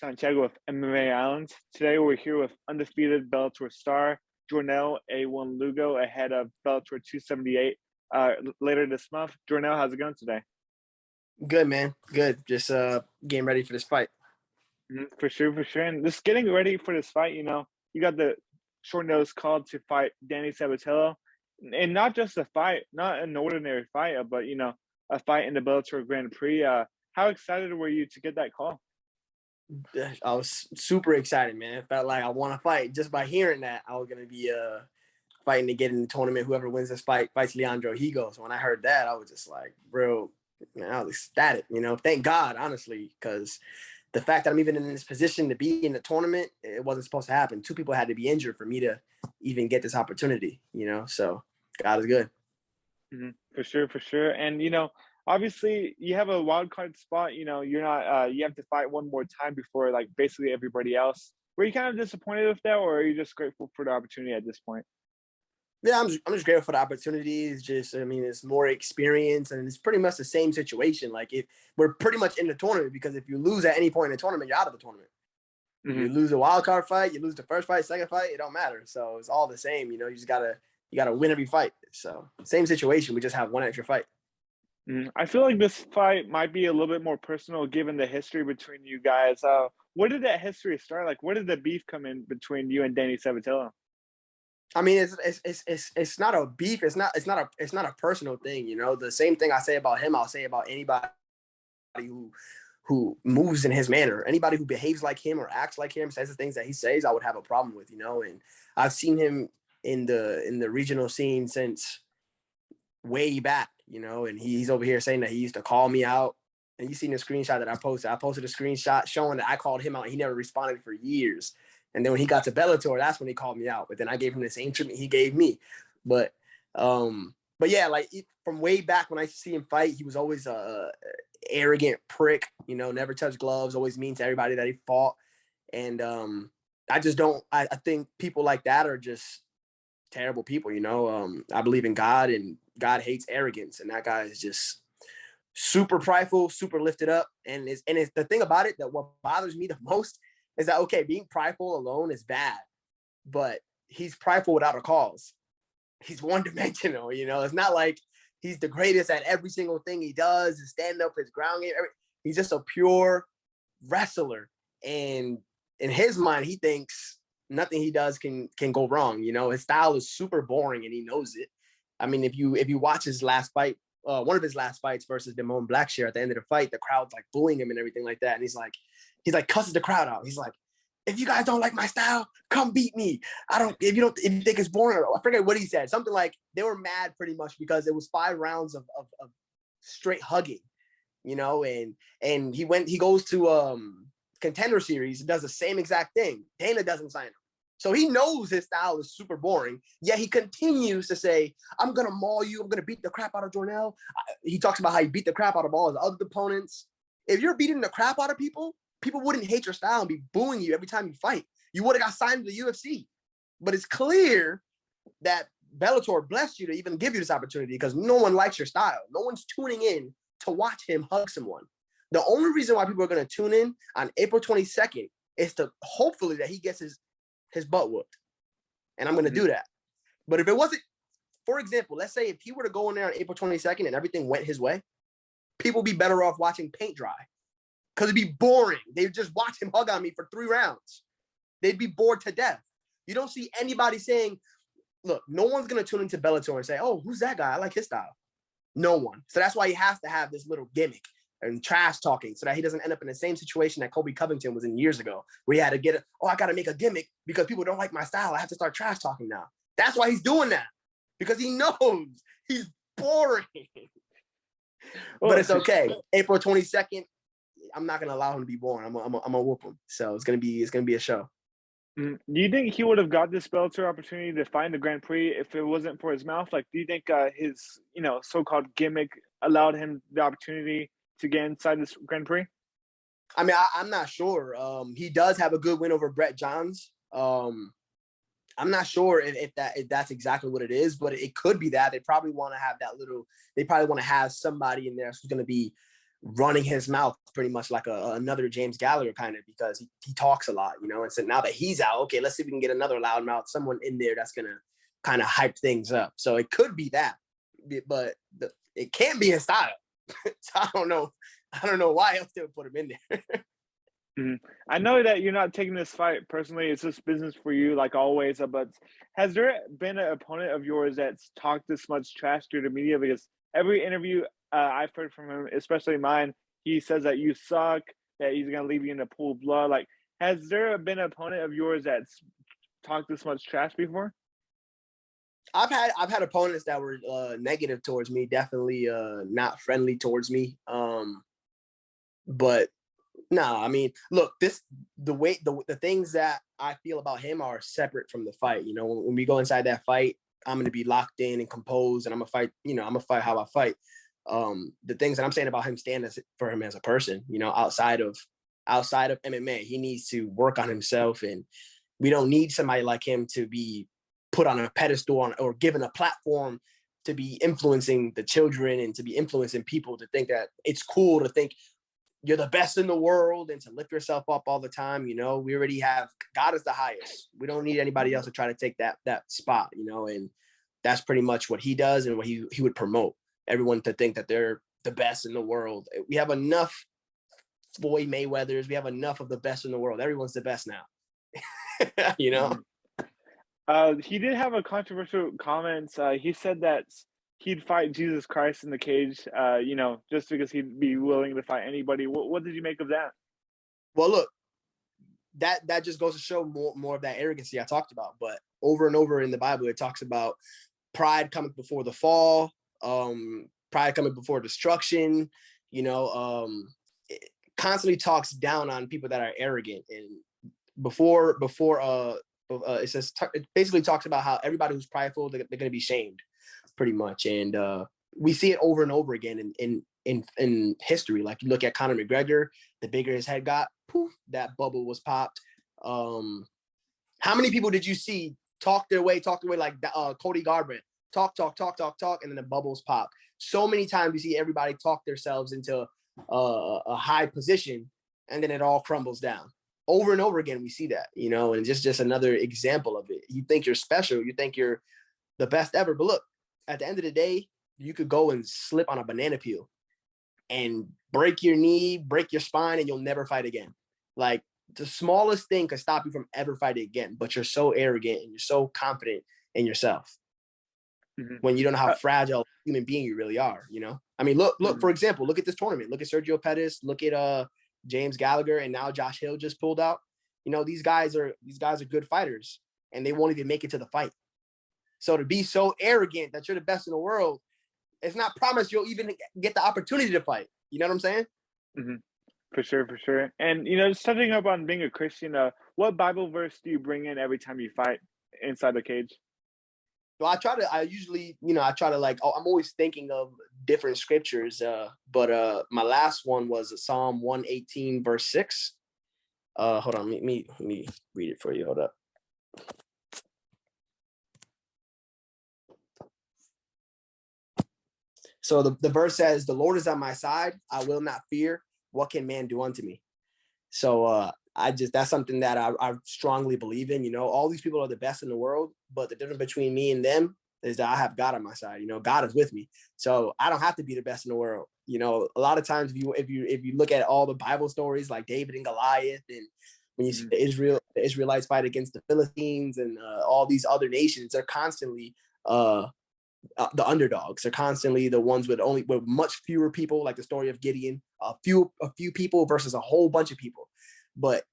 Santiago with MMA Islands. Today we're here with undefeated Bellator star Jornel A1 Lugo ahead of Bellator 278 later this month. Jornel, how's it going today? Good, man. Good. Just getting ready for this fight. For sure. And just getting ready for this fight, you got the short notice call to fight Danny Sabatello. And not just a fight, not an ordinary fight, but, a fight in the Bellator Grand Prix. How excited were you to get that call? I was super excited, man. It felt like I want to fight. Just by hearing that, I was going to be fighting to get in the tournament. Whoever wins this fight fights Leandro Higo. So when I heard that, I was just like, bro, man, I was ecstatic, Thank God, honestly, because the fact that I'm even in this position to be in the tournament, it wasn't supposed to happen. Two people had to be injured for me to even get this opportunity, So God is good. For sure. And, obviously you have a wild card spot, you're not, you have to fight one more time before like basically everybody else. Were you kind of disappointed with that, or are you just grateful for the opportunity at this point? Yeah, I'm just grateful for the opportunities. It's more experience, and it's pretty much the same situation. Like, if we're pretty much in the tournament, because if you lose at any point in the tournament, you're out of the tournament. You lose a wild card fight, you lose the first fight, second fight, it don't matter. So it's all the same. You just gotta win every fight. So same situation. We just have one extra fight. I feel like this fight might be a little bit more personal given the history between you guys. Where did that history start? Like, where did the beef come in between you and Danny Sabatello? It's not a beef. It's not a personal thing. The same thing I say about him, I'll say about anybody who moves in his manner. Anybody who behaves like him or acts like him, says the things that he says, I would have a problem with. And I've seen him in the regional scene since way back. And he's over here saying that he used to call me out. And you seen the screenshot that I posted. I posted a screenshot showing that I called him out. And he never responded for years. And then when he got to Bellator, that's when he called me out. But then I gave him the same treatment he gave me. But yeah, like from way back when I see him fight, he was always a arrogant prick. Never touched gloves, always mean to everybody that he fought. And I think people like that are just terrible people. I believe in God, and God hates arrogance, and that guy is just super prideful, super lifted up. And it's the thing about it, that what bothers me the most is that, okay, being prideful alone is bad, but he's prideful without a cause. He's one-dimensional, It's not like he's the greatest at every single thing he does, his stand-up, his ground game. He's just a pure wrestler. And in his mind, he thinks nothing he does can go wrong. His style is super boring, and he knows it. I mean, if you watch his last fight, one of his last fights versus Damone Blackshear, at the end of the fight, the crowd's like booing him and everything like that. And he's like cusses the crowd out. He's like, if you guys don't like my style, come beat me. If you think it's boring, I forget what he said. Something like they were mad pretty much because it was 5 rounds of straight hugging, and he goes to Contender Series and does the same exact thing. Dana doesn't sign him. So he knows his style is super boring, yet he continues to say, I'm going to maul you. I'm going to beat the crap out of Jornel. He talks about how he beat the crap out of all his other opponents. If you're beating the crap out of people wouldn't hate your style and be booing you every time you fight. You would have got signed to the UFC. But it's clear that Bellator blessed you to even give you this opportunity, because no one likes your style. No one's tuning in to watch him hug someone. The only reason why people are going to tune in on April 22nd is to hopefully that he gets his butt whooped. And I'm going to do that. But if it wasn't, for example, let's say if he were to go in there on April 22nd and everything went his way, people would be better off watching paint dry, because it'd be boring. They'd just watch him hug on me for 3 rounds. They'd be bored to death. You don't see anybody saying, look, no one's going to tune into Bellator and say, oh, who's that guy? I like his style. No one. So that's why he has to have this little gimmick and trash talking, so that he doesn't end up in the same situation that Colby Covington was in years ago, where he had to get it. Oh, I got to make a gimmick because people don't like my style. I have to start trash talking now. That's why he's doing that, because he knows he's boring. But it's okay. April 22nd, I'm not gonna allow him to be boring. I'm gonna whoop him. So it's gonna be a show. Do you think he would have got this Bellator opportunity to find the Grand Prix if it wasn't for his mouth? Like, do you think his so-called gimmick allowed him the opportunity to get inside this Grand Prix? I mean, I'm not sure. He does have a good win over Brett Johns. I'm not sure if that's exactly what it is, but it could be that. They probably want to have that little. They probably want to have somebody in there who's going to be running his mouth pretty much like another James Gallagher kind of, because he talks a lot, and so now that he's out, okay, let's see if we can get another loudmouth, someone in there that's gonna kind of hype things up. So it could be that, but it can't be his style. So I don't know why else they would put him in there. Mm-hmm. I know that you're not taking this fight personally. It's just business for you, like always. But has there been an opponent of yours that's talked this much trash to the media? Because every interview I've heard from him, especially mine, he says that you suck, that he's gonna leave you in a pool of blood. Like, has there been an opponent of yours that's talked this much trash before? I've had opponents that were negative towards me, definitely not friendly towards me. But no, I mean, look, the things that I feel about him are separate from the fight. When we go inside that fight, I'm going to be locked in and composed, and I'm gonna fight. I'm gonna fight how I fight. The things that I'm saying about him stand for him as a person. Outside of MMA, he needs to work on himself, and we don't need somebody like him to be put on a pedestal or given a platform to be influencing the children and to be influencing people to think that it's cool to think you're the best in the world and to lift yourself up all the time. We already have God is the highest. We don't need anybody else to try to take that spot, and that's pretty much what he does and what he would promote everyone to think that they're the best in the world. We have enough Floyd Mayweathers. We have enough of the best in the world. Everyone's the best now. He did have a controversial comment. He said that he'd fight Jesus Christ in the cage, just because he'd be willing to fight anybody. What did you make of that? Well, look, that just goes to show more of that arrogancy I talked about. But over and over in the Bible, it talks about pride coming before the fall, pride coming before destruction. It constantly talks down on people that are arrogant. And before it says it basically talks about how everybody who's prideful, they're going to be shamed, pretty much. And we see it over and over again in history. Like, you look at Conor McGregor, the bigger his head got, poof, that bubble was popped. How many people did you see talk their way like Cody Garbrandt, talk, and then the bubbles pop? So many times you see everybody talk themselves into a high position, and then it all crumbles down. Over and over again, we see that, and just another example of it. You think you're special, you think you're the best ever, but look, at the end of the day, you could go and slip on a banana peel and break your knee, break your spine, and you'll never fight again. Like, the smallest thing could stop you from ever fighting again, but you're so arrogant and you're so confident in yourself when you don't know how fragile a human being you really are, I mean, look, for example, look at this tournament. Look at Sergio Pettis, look at James Gallagher, and now Josh Hill just pulled out. These guys are good fighters, and they won't even make it to the fight. So to be so arrogant that you're the best in the world, it's not promised you'll even get the opportunity to fight. You know what I'm saying? Mm-hmm. For sure. And, just touching up on being a Christian, what Bible verse do you bring in every time you fight inside the cage? Well, I'm always thinking of different scriptures, but my last one was Psalm 118, verse 6. Hold on, let me read it for you. Hold up. So the verse says, "The Lord is on my side. I will not fear. What can man do unto me?" So that's something that I strongly believe in. All these people are the best in the world, but the difference between me and them is that I have God on my side. God is with me. So I don't have to be the best in the world. A lot of times if you look at all the Bible stories like David and Goliath, and when you see the Israelites fight against the Philistines and all these other nations, they're constantly the underdogs. They're constantly the ones with much fewer people, like the story of Gideon, a few people versus a whole bunch of people. But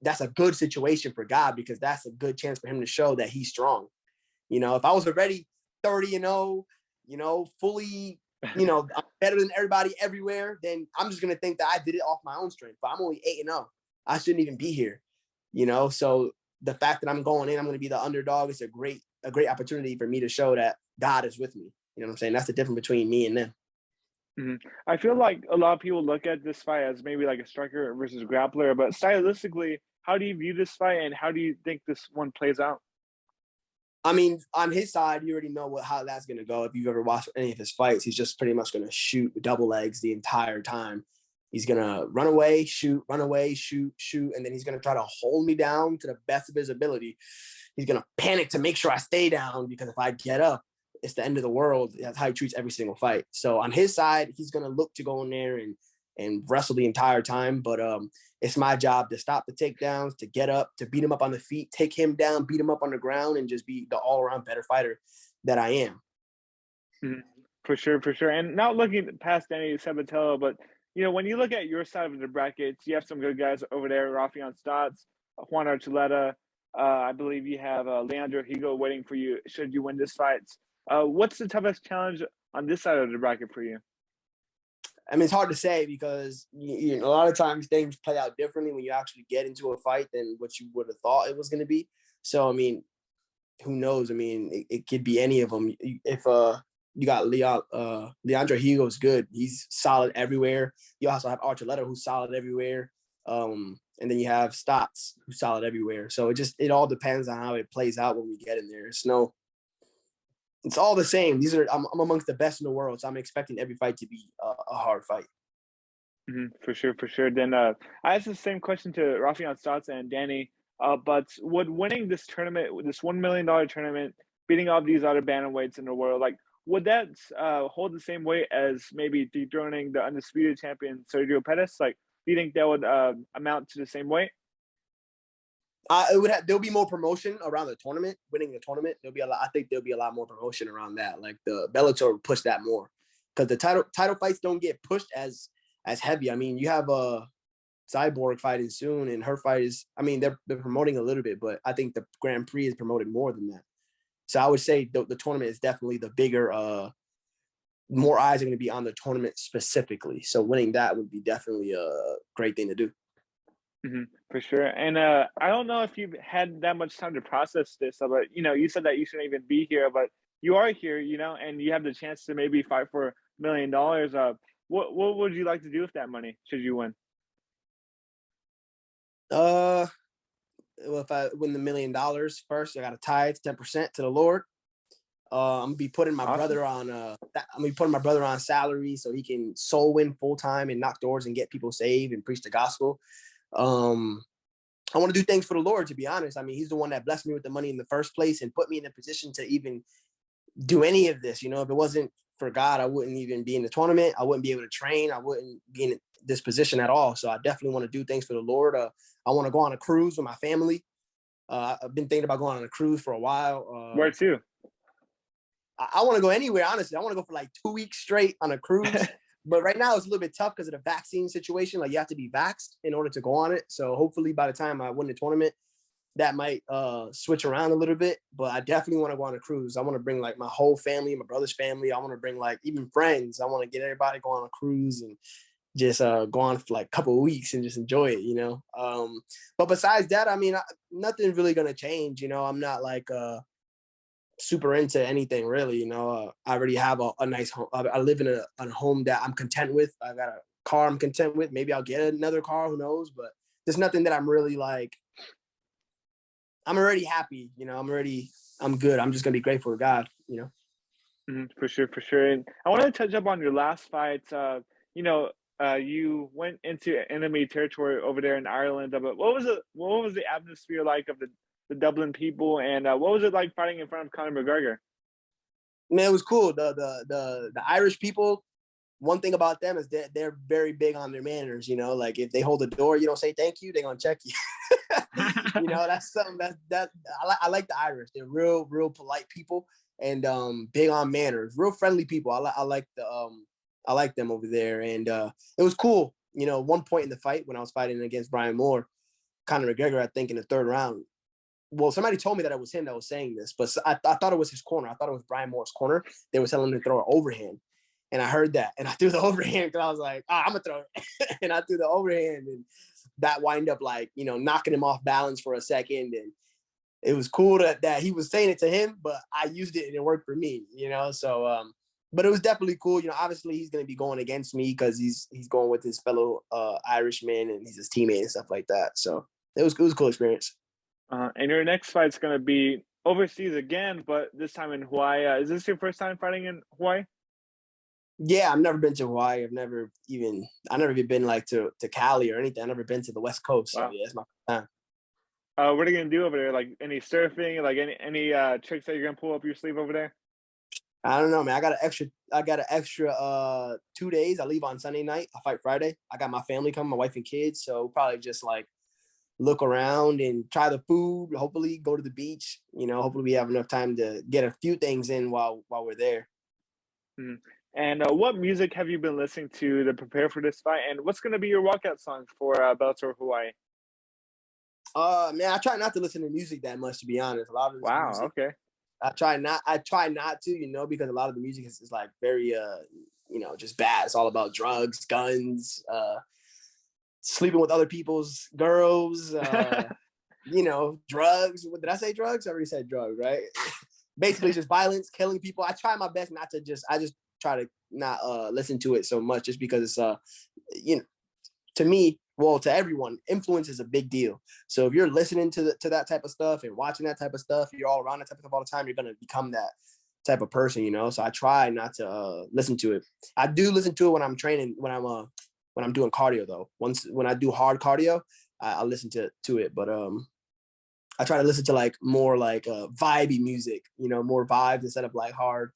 that's a good situation for God, because that's a good chance for him to show that he's strong. If I was already 30-0, fully, I'm better than everybody everywhere, then I'm just going to think that I did it off my own strength. But I'm only 8-0. I shouldn't even be here, So the fact that I'm going in, I'm going to be the underdog. It's a great opportunity for me to show that God is with me. You know what I'm saying? That's the difference between me and them. Mm-hmm. I feel like a lot of people look at this fight as maybe like a striker versus grappler, but stylistically, how do you view this fight, and how do you think this one plays out? I mean, on his side, you already know how that's going to go. If you've ever watched any of his fights, he's just pretty much going to shoot double legs the entire time. He's going to run away, shoot, and then he's going to try to hold me down to the best of his ability. He's going to panic to make sure I stay down, because if I get up, it's the end of the world. That's how he treats every single fight. So on his side, he's going to look to go in there and wrestle the entire time. But it's my job to stop the takedowns, to get up, to beat him up on the feet, take him down, beat him up on the ground, and just be the all-around better fighter that I am. Mm-hmm. For sure. And not looking past Danny Sabatello, but, when you look at your side of the brackets, you have some good guys over there, Rafion Stotts, Juan Archuleta. I believe you have Leandro Higo waiting for you should you win this fight. What's the toughest challenge on this side of the bracket for you? I mean, it's hard to say, because a lot of times things play out differently when you actually get into a fight than what you would have thought it was going to be. So, I mean, who knows? I mean, it could be any of them. If you got Leandro Higo is good. He's solid everywhere. You also have Archuleta, who's solid everywhere. And then you have Stotts, who's solid everywhere. So it all depends on how it plays out when we get in there. It's all the same. I'm amongst the best in the world, so I'm expecting every fight to be a hard fight. Mm-hmm. For sure. Then I asked the same question to Rafion Stotts and Danny. But would winning this tournament, this $1 million tournament, beating all these other bantamweights in the world, would that hold the same weight as maybe dethroning the undisputed champion Sergio Pettis? Do you think that would amount to the same weight? There'll be more promotion around the tournament. Winning the tournament, I think there'll be a lot more promotion around that. Like the Bellator will push that more, because the title fights don't get pushed as heavy. I mean, you have a Cyborg fighting soon, and her fight is. I mean, they're promoting a little bit, but I think the Grand Prix is promoted more than that. So I would say the tournament is definitely the bigger. More eyes are going to be on the tournament specifically. So winning that would be definitely a great thing to do. Mm-hmm. For sure. And I don't know if you've had that much time to process this, but you said that you shouldn't even be here, but you are here, and you have the chance to maybe fight for $1 million. What would you like to do with that money should you win? Well, if I win the $1 million first, I got to tithe 10% to the Lord. I'm gonna be putting my brother on. I'm gonna be putting my brother on salary so he can soul win full time and knock doors and get people saved and preach the gospel. I want to do things for the Lord, to be honest. I mean, he's the one that blessed me with the money in the first place and put me in a position to even do any of this. If it wasn't for God, I wouldn't even be in the tournament. I wouldn't be able to train. I wouldn't be in this position at all. So I definitely want to do things for the Lord. I want to go on a cruise with my family. I've been thinking about going on a cruise for a while. Where to? I want to go anywhere, honestly. I want to go for 2 weeks straight on a cruise. But right now it's a little bit tough because of the vaccine situation. You have to be vaxxed in order to go on it. So hopefully by the time I win the tournament, that might switch around a little bit. But I definitely want to go on a cruise. I want to bring my whole family, my brother's family. I want to bring even friends. I want to get everybody go on a cruise and just go on for a couple of weeks and just enjoy it, But besides that, I mean, nothing's really going to change. I'm not super into anything really. I already have a nice home. I live in a home that I'm content with. I got a car I'm content with. Maybe I'll get another car, who knows? But there's nothing that I'm really I'm already happy. I'm good. I'm just gonna be grateful to God. Mm-hmm. For sure. And I want to touch up on your last fight. You went into enemy territory over there in Ireland. But what was the atmosphere like of the Dublin people, and what was it like fighting in front of Conor McGregor? Man, it was cool. The Irish people, one thing about them is that they're very big on their manners. If they hold the door, you don't say thank you, they're gonna check you. That's something that I like the Irish. They're real polite people and big on manners, real friendly people. I like them over there, and it was cool. One point in the fight when I was fighting against Brian Moore, Conor McGregor, I think in the third round. Well, somebody told me that it was him that was saying this, but I thought it was his corner. I thought it was Brian Moore's corner. They were telling him to throw an overhand. And I heard that. And I threw the overhand because I was like, I'm going to throw it. And I threw the overhand. And that wind up knocking him off balance for a second. And it was cool that he was saying it to him, but I used it and it worked for me, So, but it was definitely cool. Obviously he's going to be going against me because he's going with his fellow Irishman and he's his teammate and stuff like that. So it was a cool experience. And your next fight's going to be overseas again, but this time in Hawaii. Is this your first time fighting in Hawaii? Yeah, I've never been to Hawaii. I've never even been like to Cali or anything. I've never been to the West Coast. So Wow. yeah, it's my first time. What are you gonna do over there? Like any surfing? Like any tricks that you're gonna pull up your sleeve over there? I don't know, man. I got an extra 2 days. I leave on Sunday night. I fight Friday. I got my family coming, my wife and kids. So we'll probably just like look around and try the food. Hopefully go to the beach. Hopefully we have enough time to get a few things in while we're there. Mm-hmm. And what music have you been listening to prepare for this fight? And what's gonna be your walkout song for Bellator Hawaii? Man, I try not to listen to music that much, to be honest. A lot of this Wow. music, Okay. I try not to, because a lot of the music is like very, just bad. It's all about drugs, guns, sleeping with other people's girls, drugs. Did I say drugs? I already said drugs, right? Basically just violence, killing people. I try my best not to I just try to not listen to it so much, just because it's, to me, well, to everyone, influence is a big deal. So if you're listening to that type of stuff and watching that type of stuff, you're all around that type of stuff all the time, you're going to become that type of person, So I try not to listen to it. I do listen to it when I'm training, when I'm doing cardio though. When I do hard cardio, I listen to it. But I try to listen to like more like vibey music, more vibes instead of like hard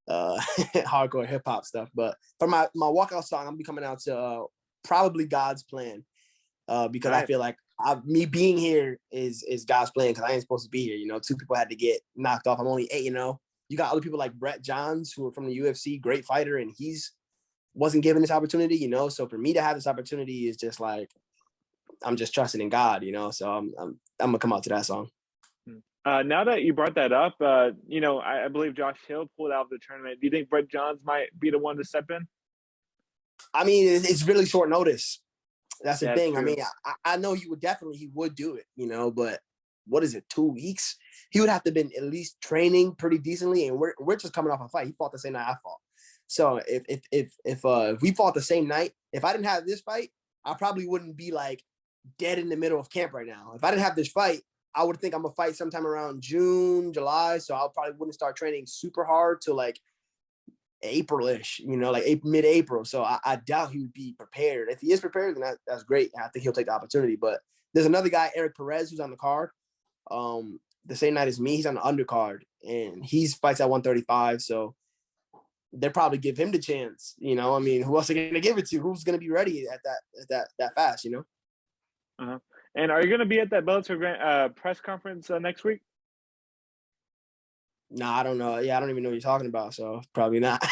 hardcore hip hop stuff. But for my walkout song, I'm gonna be coming out to probably God's Plan, because Nice. I feel like me being here is God's plan, because I ain't supposed to be here. 2 people had to get knocked off. I'm only 8-0. You got other people like Brett Johns, who are from the UFC, great fighter, and he's wasn't given this opportunity. So for me to have this opportunity is just like, I'm just trusting in God. So I'm gonna come out to that song. Now that you brought that up, I believe Josh Hill pulled out of the tournament. Do you think Brett Johns might be the one to step in? I mean, it's really short notice. That's the thing. True. I mean, I know he would do it, but what is it, 2 weeks? He would have to been at least training pretty decently, and we're just coming off a fight. He fought the same night I fought. So if we fought the same night, if I didn't have this fight, I probably wouldn't be like dead in the middle of camp right now. If I didn't have this fight, I would think I'm gonna fight sometime around June, July. So I probably wouldn't start training super hard till like April-ish, like mid-April. So I doubt he would be prepared. If he is prepared, then that's great. I think he'll take the opportunity. But there's another guy, Eric Perez, who's on the card. The same night as me, he's on the undercard, and he fights at 135. So they'll probably give him the chance. I mean, who else are they gonna give it to? Who's gonna be ready at that fast? Uh-huh. And are you gonna be at that Bellator press conference next week? No, I don't know. Yeah, I don't even know what you're talking about, so probably not.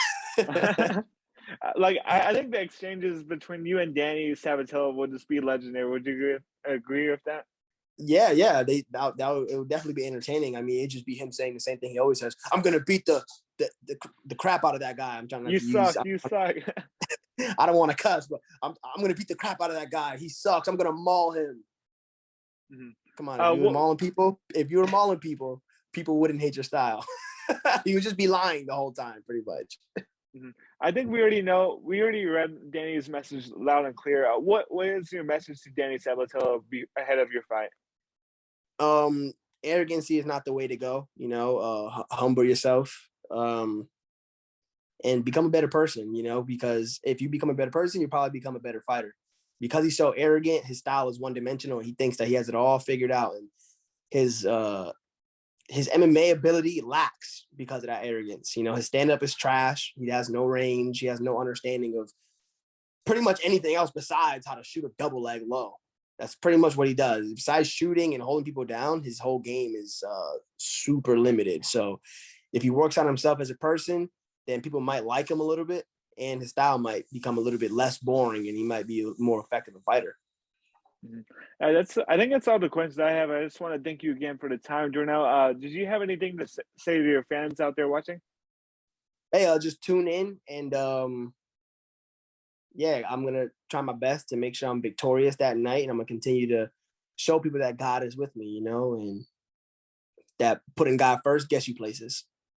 Like I think the exchanges between you and Danny Sabatello will just be legendary. Would you agree with that? Yeah, it would definitely be entertaining. I mean, it'd just be him saying the same thing he always says. I'm gonna beat the crap out of that guy. I'm trying to You use. suck. You suck. I don't want to cuss, but I'm gonna beat the crap out of that guy. He sucks. I'm gonna maul him. Mm-hmm. Come on, if you were mauling people, people wouldn't hate your style. You would just be lying the whole time, pretty much. Mm-hmm. I think we already read Danny's message loud and clear. What is your message to Danny Sabatello ahead of your fight? Arrogancy is not the way to go. Humble yourself, and become a better person. Because if you become a better person, you probably become a better fighter. Because he's so arrogant, his style is one-dimensional, and he thinks that he has it all figured out, and his MMA ability lacks because of that arrogance. His stand-up is trash. He has no range. He has no understanding of pretty much anything else besides how to shoot a double leg low. That's pretty much what he does. Besides shooting and holding people down, his whole game is super limited. So if he works on himself as a person, then people might like him a little bit, and his style might become a little bit less boring, and he might be a more effective a fighter. I think that's all the questions I have. I just want to thank you again for the time, Jornel. Did you have anything to say to your fans out there watching? Hey, just tune in, and I'm gonna try my best to make sure I'm victorious that night, and I'm gonna continue to show people that God is with me, and that putting God first gets you places.